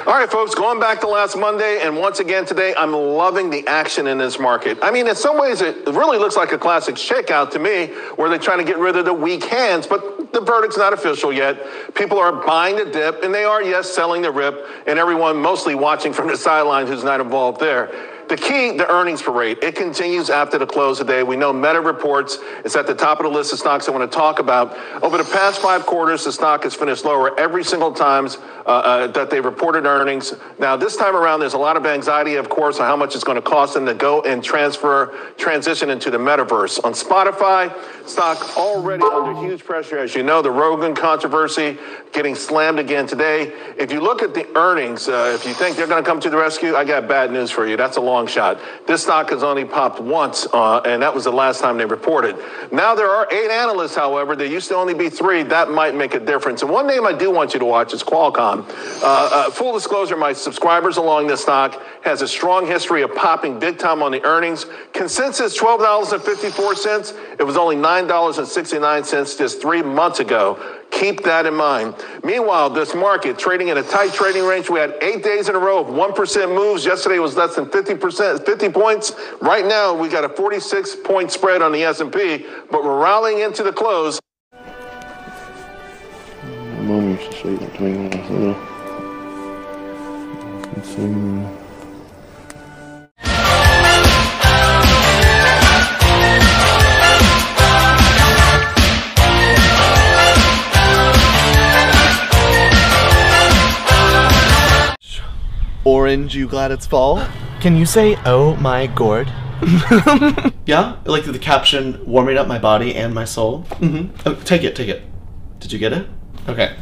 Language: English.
All right, folks, going back to last Monday, and once again today, I'm loving the action in this market. I mean, in some ways, it really looks like a classic shakeout to me, where they're trying to get rid of the weak hands, but the verdict's not official yet. People are buying the dip, and they are, yes, selling the rip, and everyone mostly watching from the sidelines who's not involved there. The key, the earnings parade, it continues after the close today. We know Meta reports. It's at the top of the list of stocks I want to talk about. Over the past 5 quarters, the stock has finished lower every single time that they reported earnings. Now, this time around, there's a lot of anxiety, of course, on how much it's going to cost them to go and transition into the metaverse. On Spotify, stock already under huge pressure. As you know, the Rogan controversy getting slammed again today. If you look at the earnings, if you think they're going to come to the rescue, I got bad news for you. That's a long shot. This stock has only popped once, and that was the last time they reported. Now there are 8 analysts, however. There used to only be 3. That might make a difference. And one name I do want you to watch is Qualcomm. Full disclosure, my subscribers along this stock has a strong history of popping big time on the earnings. Consensus $12.54. It was only $9.69 just 3 months ago. Keep that in mind. Meanwhile, this market trading in a tight trading range. We had 8 days in a row of 1% moves. Yesterday was less than 50 points. Right now, we got a 46-point spread on the S&P, but we're rallying into the close. Orange, you glad it's fall? Can you say, oh my gourd? Yeah? Like the caption, warming up my body and my soul? Oh, take it. Did you get it? Okay.